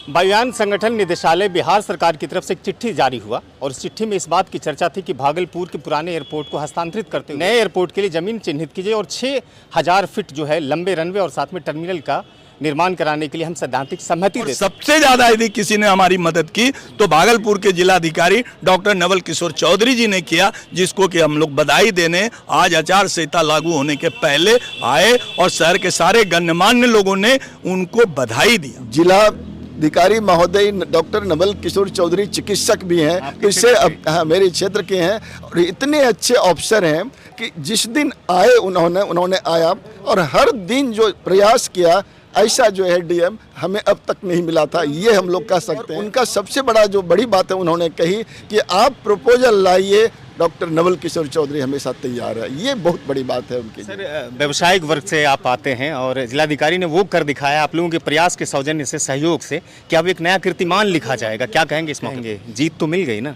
वायुयान संगठन निदेशालय बिहार सरकार की तरफ से एक चिट्ठी जारी हुआ और इस चिट्ठी में इस बात की चर्चा थी कि भागलपुर के पुराने एयरपोर्ट को हस्तांतरित करते हुए नए एयरपोर्ट के लिए जमीन चिन्हित कीजिए और 6000 फीट जो है लंबे रनवे और साथ में टर्मिनल का निर्माण कराने के लिए हम सैद्धांतिक सहमति देते हैं। सबसे ज्यादा यदि किसी ने हमारी मदद की तो भागलपुर के जिलाधिकारी डॉक्टर नवल किशोर चौधरी जी ने किया, जिसको कि हम लोग बधाई देने आज आचार संहिता लागू होने के पहले आए और शहर के सारे गणमान्य लोगों ने उनको बधाई दिया। जिलाधिकारी महोदय डॉक्टर नवल किशोर चौधरी चिकित्सक भी हैं, इससे मेरे क्षेत्र के हैं और इतने अच्छे ऑफिसर हैं कि जिस दिन आए उन्होंने आया और हर दिन जो प्रयास किया, ऐसा जो है डीएम हमें अब तक नहीं मिला था, ये हम लोग कह सकते हैं। उनका सबसे बड़ी बात है, उन्होंने कही कि आप प्रपोजल लाइए, डॉक्टर नवल किशोर चौधरी हमेशा तैयार है। ये बहुत बड़ी बात है उनकी। सर, व्यावसायिक वर्ग से आप आते हैं और जिलाधिकारी ने वो कर दिखाया आप लोगों के प्रयास के सौजन्य से, सहयोग से, कि अब एक नया कीर्तिमान लिखा जाएगा। क्या कहेंगे इस मौके? जीत तो मिल गई ना?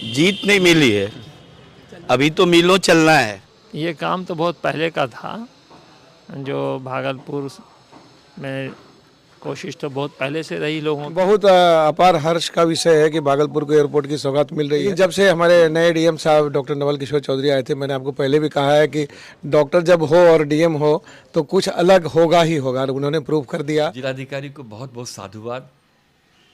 जीत नहीं मिली है, अभी तो मिलो चलना है। ये काम तो बहुत पहले का था, जो भागलपुर में कोशिश तो बहुत पहले से रही लोगों की। बहुत अपार हर्ष का विषय है कि भागलपुर को एयरपोर्ट की सौगात मिल रही है। जब से हमारे नए डीएम साहब डॉक्टर नवल किशोर चौधरी आए थे, मैंने आपको पहले भी कहा है कि डॉक्टर जब हो और डीएम हो तो कुछ अलग होगा ही होगा, उन्होंने प्रूव कर दिया। जिलाधिकारी को बहुत बहुत साधुवाद।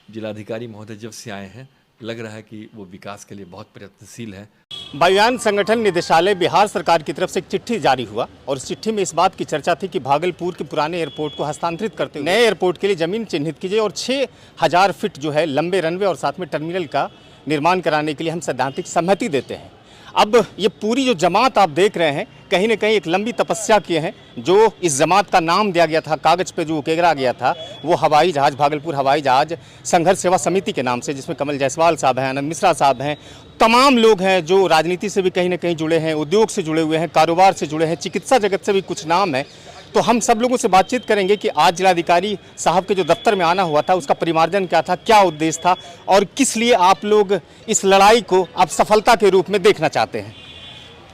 जिलाधिकारी महोदय जब से आए हैं लग रहा है कि वो विकास के लिए बहुत प्रयत्नशील है। वायुयान संगठन निदेशालय बिहार सरकार की तरफ से एक चिट्ठी जारी हुआ और इस चिट्ठी में इस बात की चर्चा थी कि भागलपुर के पुराने एयरपोर्ट को हस्तांतरित करते हुए नए एयरपोर्ट के लिए जमीन चिन्हित कीजिए और 6000 फीट जो है लंबे रनवे और साथ में टर्मिनल का निर्माण कराने के लिए हम सैद्धांतिक सहमति देते हैं। अब ये पूरी जो जमात आप देख रहे हैं, कहीं ना कहीं एक लंबी तपस्या किए हैं। जो इस जमात का नाम दिया गया था, कागज़ पे जो उकेरा गया था, वो हवाई जहाज़, भागलपुर हवाई जहाज़ संघर्ष सेवा समिति के नाम से, जिसमें कमल जायसवाल साहब हैं, आनंद मिश्रा साहब हैं, तमाम लोग हैं जो राजनीति से भी कहीं ना कहीं जुड़े हैं, उद्योग से जुड़े हुए हैं, कारोबार से जुड़े हैं, चिकित्सा जगत से भी कुछ नाम है। तो हम सब लोगों से बातचीत करेंगे कि आज जिलाधिकारी साहब के जो दफ्तर में आना हुआ था, उसका परिमार्जन क्या था, क्या उद्देश्य था और किस लिए आप लोग इस लड़ाई को आप सफलता के रूप में देखना चाहते हैं।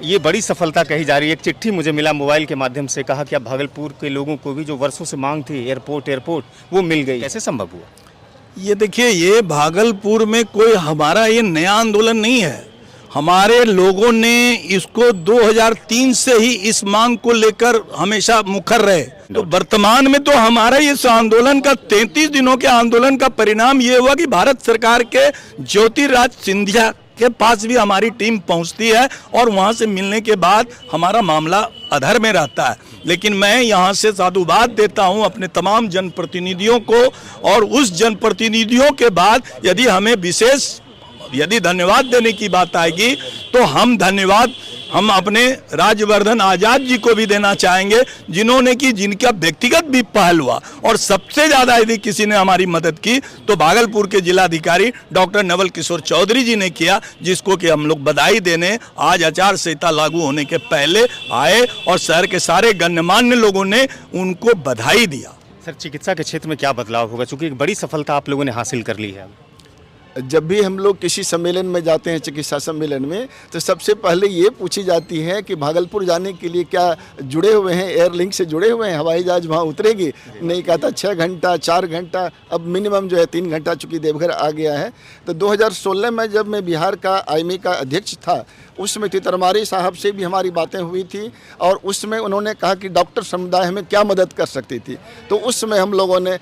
ये बड़ी सफलता कही जा रही है। एक चिट्ठी मुझे मिला मोबाइल के माध्यम से, कहा कि अब भागलपुर के लोगों को भी जो वर्षों से मांग थी एयरपोर्ट वो मिल गई। कैसे संभव हुआ? ये देखिए, ये भागलपुर में कोई हमारा ये नया आंदोलन नहीं है। हमारे लोगों ने इसको 2003 से ही इस मांग को लेकर हमेशा मुखर रहे। तो वर्तमान में तो हमारा इस आंदोलन का 33 दिनों के आंदोलन का परिणाम ये हुआ कि भारत सरकार के ज्योतिरादित्य सिंधिया के पास भी हमारी टीम पहुंचती है और वहां से मिलने के बाद हमारा मामला अधर में रहता है। लेकिन मैं यहां से साधुवाद देता हूं अपने तमाम जनप्रतिनिधियों को, और उस जनप्रतिनिधियों के बाद यदि हमें विशेष धन्यवाद देने की बात आएगी तो हम अपने राज्यवर्धन आजाद जी को भी देना चाहेंगे, जिनका व्यक्तिगत भी पहल हुआ। और सबसे ज्यादा यदि किसी ने हमारी मदद की तो भागलपुर के जिलाधिकारी डॉक्टर नवल किशोर चौधरी जी ने किया, जिसको कि हम लोग बधाई देने आज आचार संहिता लागू होने के पहले आए और शहर के सारे गणमान्य लोगों ने उनको बधाई दिया। सर, चिकित्सा के क्षेत्र में क्या बदलाव होगा, चूंकि एक बड़ी सफलता आप लोगों ने हासिल कर ली है? जब भी हम लोग किसी सम्मेलन में जाते हैं, चिकित्सा सम्मेलन में, तो सबसे पहले ये पूछी जाती है कि भागलपुर जाने के लिए क्या जुड़े हुए हैं, एयर लिंक से जुड़े हुए हैं, हवाई जहाज वहाँ उतरेगी? नहीं, कहता 6 घंटा 4 घंटा, अब मिनिमम जो है 3 घंटा, चूँकि देवघर आ गया है। तो 2016 में जब मैं बिहार का आईएमए का अध्यक्ष था, उसमें तितरमारी साहब से भी हमारी बातें हुई थी और उसमें उन्होंने कहा कि डॉक्टर समुदाय हमें क्या मदद कर सकती थी। तो उस समय हम लोगों ने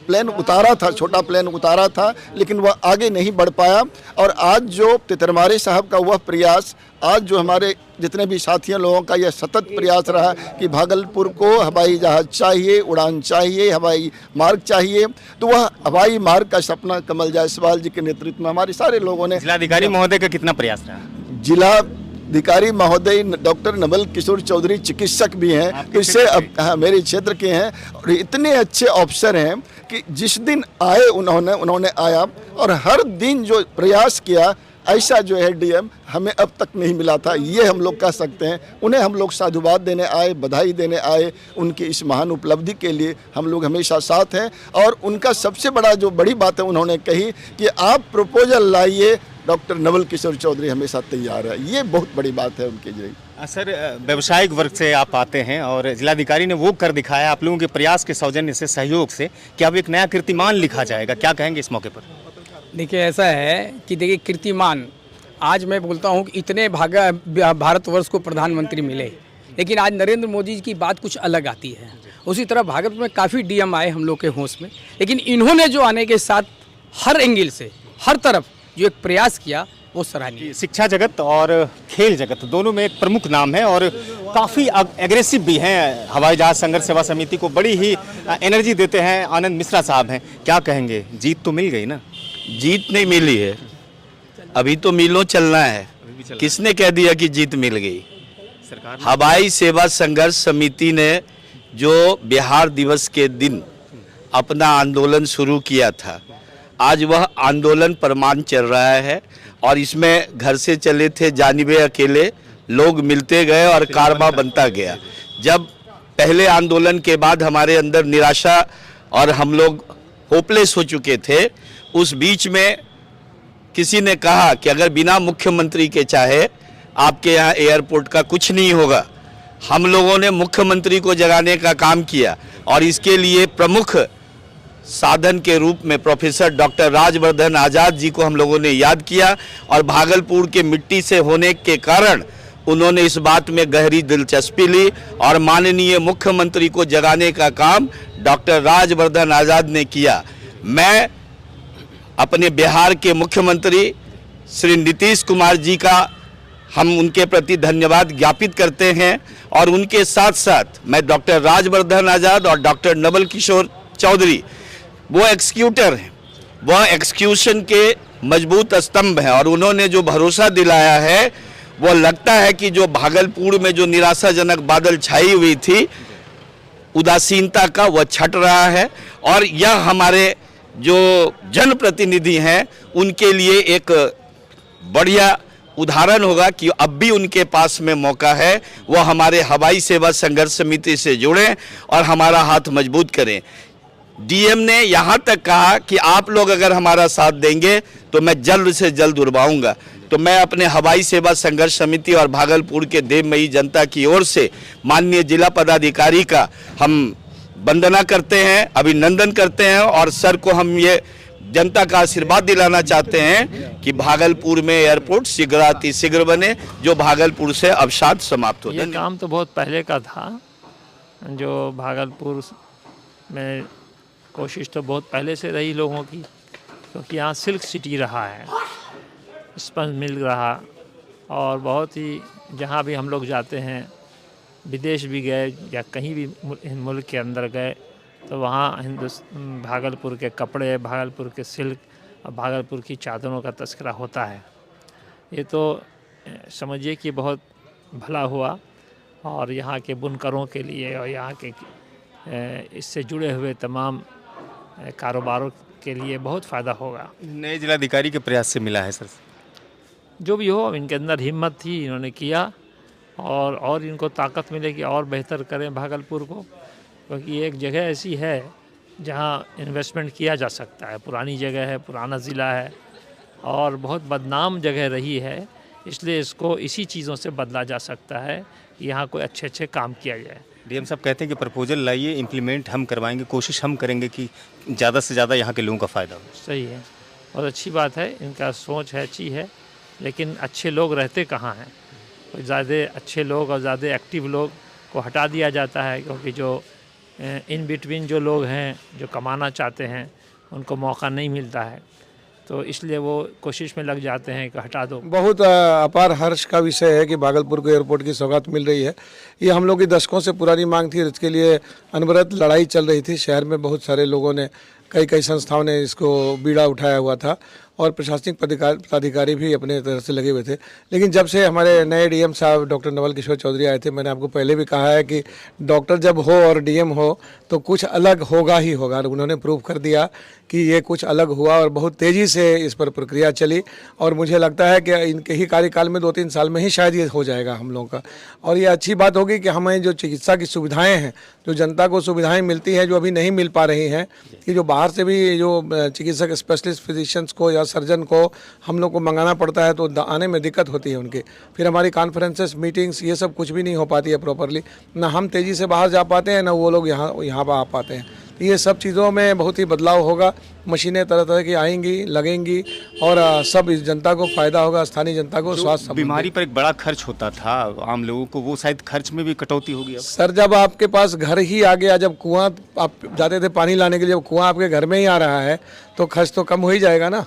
प्लान उतारा था, छोटा प्लान उतारा था, लेकिन वह आगे नहीं बढ़ पाया। और आज जो तितरमारी साहब का वह प्रयास, आज जो हमारे जितने भी साथियों लोगों का यह सतत प्रयास रहा कि भागलपुर को हवाई जहाज चाहिए, उड़ान चाहिए, हवाई मार्ग चाहिए, तो वह हवाई मार्ग का सपना कमल जायसवाल जी के नेतृत्व में हमारे सारे लोगों ने। जिलाधिकारी महोदय का कितना प्रयास रहा? जिलाधिकारी महोदय डॉक्टर नवल किशोर चौधरी चिकित्सक भी हैं, इससे मेरे क्षेत्र के हैं और इतने अच्छे ऑफिसर हैं कि जिस दिन आए उन्होंने आया और हर दिन जो प्रयास किया, ऐसा जो है डीएम हमें अब तक नहीं मिला था, ये हम लोग कह सकते हैं। उन्हें हम लोग साधुवाद देने आए, बधाई देने आए, उनकी इस महान उपलब्धि के लिए हम लोग हमेशा साथ हैं। और उनका सबसे बड़ी बात है, उन्होंने कही कि आप प्रपोजल लाइए, डॉक्टर नवल किशोर चौधरी हमेशा तैयार है। ये बहुत बड़ी बात है उनके जरिए। सर, व्यवसायिक वर्ग से आप आते हैं और जिलाधिकारी ने वो कर दिखाया आप लोगों के प्रयास के सौजन्य से, सहयोग से, कि अब एक नया कीर्तिमान लिखा जाएगा। क्या कहेंगे इस मौके पर? देखिए, ऐसा है कि देखिए, कीर्तिमान आज मैं बोलता हूँ कि इतने भारतवर्ष को प्रधानमंत्री मिले, लेकिन आज नरेंद्र मोदी जी की बात कुछ अलग आती है। उसी तरह भागलपुर में काफ़ी डीएम आए हम लोग के होश में, लेकिन इन्होंने जो आने के साथ हर एंगल से, हर तरफ जो एक प्रयास किया, वो सराहनीय। शिक्षा जगत और खेल जगत दोनों में एक प्रमुख नाम है और काफ़ी एग्रेसिव भी हैं। हवाई जहाज संघर्ष सेवा समिति को बड़ी ही एनर्जी देते हैं। आनंद मिश्रा साहब हैं, क्या कहेंगे? जीत तो मिल गई ना? जीत नहीं मिली है, अभी तो मिलो चलना है। किसने कह दिया कि जीत मिल गई? सरकार हवाई सेवा संघर्ष समिति ने जो बिहार दिवस के दिन अपना आंदोलन शुरू किया था, आज वह आंदोलन परमान चल रहा है और इसमें घर से चले थे जानिबे अकेले, लोग मिलते गए और कारवा बनता गया। जब पहले आंदोलन के बाद हमारे अंदर निराशा और हम लोग होपलेस हो चुके थे, उस बीच में किसी ने कहा कि अगर बिना मुख्यमंत्री के चाहे आपके यहाँ एयरपोर्ट का कुछ नहीं होगा। हम लोगों ने मुख्यमंत्री को जगाने का काम किया और इसके लिए प्रमुख साधन के रूप में प्रोफेसर डॉक्टर राजवर्धन आज़ाद जी को हम लोगों ने याद किया और भागलपुर के मिट्टी से होने के कारण उन्होंने इस बात में गहरी दिलचस्पी ली और माननीय मुख्यमंत्री को जगाने का काम डॉक्टर राजवर्धन आज़ाद ने किया। मैं अपने बिहार के मुख्यमंत्री श्री नीतीश कुमार जी का हम उनके प्रति धन्यवाद ज्ञापित करते हैं और उनके साथ साथ मैं डॉक्टर राजवर्धन आज़ाद और डॉक्टर नवल किशोर चौधरी वो एक्सिक्यूटर हैं, वह एक्सिक्यूशन के मजबूत स्तंभ हैं और उन्होंने जो भरोसा दिलाया है वो लगता है कि जो भागलपुर में जो निराशाजनक बादल छाई हुई थी उदासीनता का, वह छट रहा है और यह हमारे जो जनप्रतिनिधि हैं उनके लिए एक बढ़िया उदाहरण होगा कि अब भी उनके पास में मौका है, वो हमारे हवाई सेवा संघर्ष समिति से जुड़ें और हमारा हाथ मजबूत करें। डीएम ने यहाँ तक कहा कि आप लोग अगर हमारा साथ देंगे तो मैं जल्द से जल्द उड़वाऊंगा। तो मैं अपने हवाई सेवा संघर्ष समिति और भागलपुर के देवमयी जनता की ओर से माननीय जिला पदाधिकारी का हम वंदना करते हैं, अभिनंदन करते हैं और सर को हम ये जनता का आशीर्वाद दिलाना चाहते हैं कि भागलपुर में एयरपोर्ट शीघ्र बने, जो भागलपुर से अवसाद समाप्त हो। ये काम तो बहुत पहले का था, जो भागलपुर में कोशिश तो बहुत पहले से रही लोगों की, क्योंकि यहाँ सिल्क सिटी रहा है, स्पंज मिल रहा और बहुत ही जहाँ भी हम लोग जाते हैं, विदेश भी गए या कहीं भी मुल्क के अंदर गए तो वहाँ भागलपुर के कपड़े, भागलपुर के सिल्क और भागलपुर की चादरों का तस्करा होता है। ये तो समझिए कि बहुत भला हुआ और यहाँ के बुनकरों के लिए और यहाँ के इससे जुड़े हुए तमाम कारोबारों के लिए बहुत फ़ायदा होगा। नए जिलाधिकारी के प्रयास से मिला है सर? जो भी हो, इनके अंदर हिम्मत थी, इन्होंने किया और इनको ताकत मिलेगी और बेहतर करें भागलपुर को, क्योंकि एक जगह ऐसी है जहाँ इन्वेस्टमेंट किया जा सकता है। पुरानी जगह है, पुराना ज़िला है और बहुत बदनाम जगह रही है, इसलिए इसको इसी चीज़ों से बदला जा सकता है कि यहाँ कोई अच्छे काम किया जाए। डीएम साहब कहते हैं कि प्रपोजल लाइए, इम्प्लीमेंट हम करवाएंगे, कोशिश हम करेंगे कि ज़्यादा से ज़्यादा यहाँ के लोगों का फ़ायदा हो। सही है, बहुत अच्छी बात है, इनका सोच है, अच्छी है, लेकिन अच्छे लोग रहते कहाँ हैं? ज़्यादा अच्छे लोग और ज़्यादा एक्टिव लोग को हटा दिया जाता है, क्योंकि जो इन बिटवीन जो लोग हैं, जो कमाना चाहते हैं, उनको मौका नहीं मिलता है, तो इसलिए वो कोशिश में लग जाते हैं कि हटा दो। बहुत अपार हर्ष का विषय है कि भागलपुर को एयरपोर्ट की सौगात मिल रही है। ये हम लोग की दशकों से पुरानी मांग थी, इसके लिए अनवरत लड़ाई चल रही थी। शहर में बहुत सारे लोगों ने, कई संस्थाओं ने इसको बीड़ा उठाया हुआ था और प्रशासनिक पदाधिकारी भी अपने तरफ से लगे हुए थे। लेकिन जब से हमारे नए डीएम साहब डॉक्टर नवल किशोर चौधरी आए थे, मैंने आपको पहले भी कहा है कि डॉक्टर जब हो और डीएम हो तो कुछ अलग होगा ही होगा। उन्होंने प्रूव कर दिया कि ये कुछ अलग हुआ और बहुत तेज़ी से इस पर प्रक्रिया चली और मुझे लगता है कि इनके ही कार्यकाल में 2-3 साल में ही शायद ये हो जाएगा हम लोगों का। और ये अच्छी बात होगी कि हमें जो चिकित्सा की सुविधाएँ हैं, जो जनता को सुविधाएँ मिलती हैं, जो अभी नहीं मिल पा रही हैं, कि जो बाहर से भी जो चिकित्सक स्पेशलिस्ट फिजिशियंस को या सर्जन को हम लोग को मंगाना पड़ता है, तो आने में दिक्कत होती है उनकी। फिर हमारी कॉन्फ्रेंसेस, मीटिंग्स, ये सब कुछ भी नहीं हो पाती है प्रॉपरली, ना हम तेज़ी से बाहर जा पाते हैं, ना वो लोग यहाँ पर आ पाते हैं। तो ये सब चीज़ों में बहुत ही बदलाव होगा। मशीनें तरह तरह की आएंगी, लगेंगी और सब इस जनता को फ़ायदा होगा, स्थानीय जनता को। स्वास्थ्य बीमारी पर एक बड़ा खर्च होता था आम लोगों को, वो शायद खर्च में भी कटौती होगी अब। सर, जब आपके पास घर ही आ गया, जब कुआं आप जाते थे पानी लाने के लिए, जब कुआं आपके घर में ही आ रहा है तो खर्च तो कम हो ही जाएगा ना।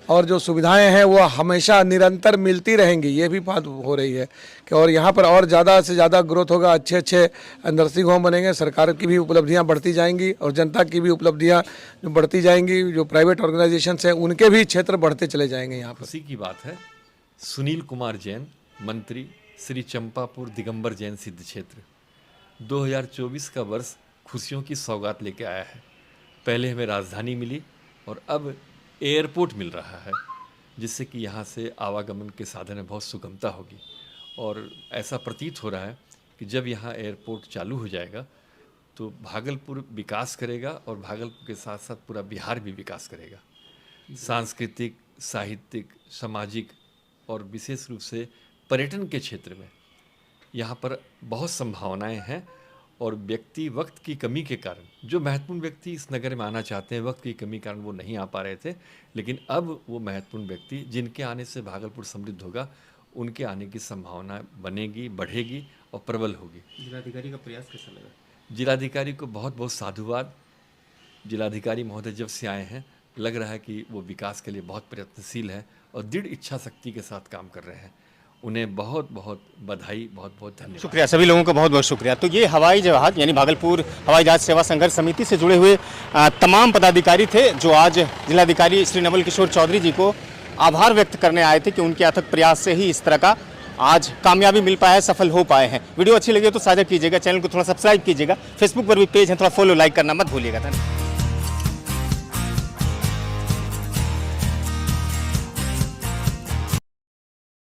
और जो सुविधाएं हैं वो हमेशा निरंतर मिलती रहेंगी, ये भी बात हो रही है कि और यहाँ पर और ज़्यादा से ज़्यादा ग्रोथ होगा, अच्छे अच्छे नर्सिंग होम बनेंगे, सरकार की भी उपलब्धियाँ बढ़ती जाएंगी और जनता की भी उपलब्धियाँ जो बढ़ती जाएंगी, जो प्राइवेट ऑर्गेनाइजेशंस हैं उनके भी क्षेत्र बढ़ते चले जाएंगे। यहाँ पर खुशी की बात है, सुनील कुमार जैन, मंत्री, श्री चंपापुर दिगंबर जैन सिद्ध क्षेत्र, 2024 का वर्ष खुशियों की सौगात लेके आया है। पहले हमें राजधानी मिली और अब एयरपोर्ट मिल रहा है, जिससे कि यहाँ से आवागमन के साधन में बहुत सुगमता होगी। और ऐसा प्रतीत हो रहा है कि जब यहाँ एयरपोर्ट चालू हो जाएगा तो भागलपुर विकास करेगा और भागलपुर के साथ साथ पूरा बिहार भी विकास करेगा। सांस्कृतिक, साहित्यिक, सामाजिक और विशेष रूप से पर्यटन के क्षेत्र में यहाँ पर बहुत संभावनाएं हैं। और व्यक्ति वक्त की कमी के कारण, जो महत्वपूर्ण व्यक्ति इस नगर में आना चाहते हैं, वक्त की कमी के कारण वो नहीं आ पा रहे थे, लेकिन अब वो महत्वपूर्ण व्यक्ति जिनके आने से भागलपुर समृद्ध होगा, उनके आने की संभावना बनेगी, बढ़ेगी और प्रबल होगी। जिलाधिकारी का प्रयास कैसा लगा? जिलाधिकारी को बहुत बहुत साधुवाद। जिलाधिकारी महोदय जब से आए हैं, लग रहा है कि वो विकास के लिए बहुत प्रयत्नशील है और दृढ़ इच्छा शक्ति के साथ काम कर रहे हैं। उन्हें बहुत बहुत बधाई, बहुत बहुत धन्यवाद। शुक्रिया, सभी लोगों का बहुत बहुत शुक्रिया। तो ये हवाई जहाज यानी भागलपुर हवाई जहाज सेवा संघर्ष समिति से जुड़े हुए तमाम पदाधिकारी थे, जो आज जिलाधिकारी श्री नवल किशोर चौधरी जी को आभार व्यक्त करने आए थे कि उनके अथक प्रयास से ही इस तरह का आज कामयाबी मिल पाया है, सफल हो पाए हैं। वीडियो अच्छी लगी तो साझा कीजिएगा, चैनल को थोड़ा सब्सक्राइब कीजिएगा, फेसबुक पर भी पेज है, थोड़ा फॉलो लाइक करना मत भूलिएगा। धन्यवाद।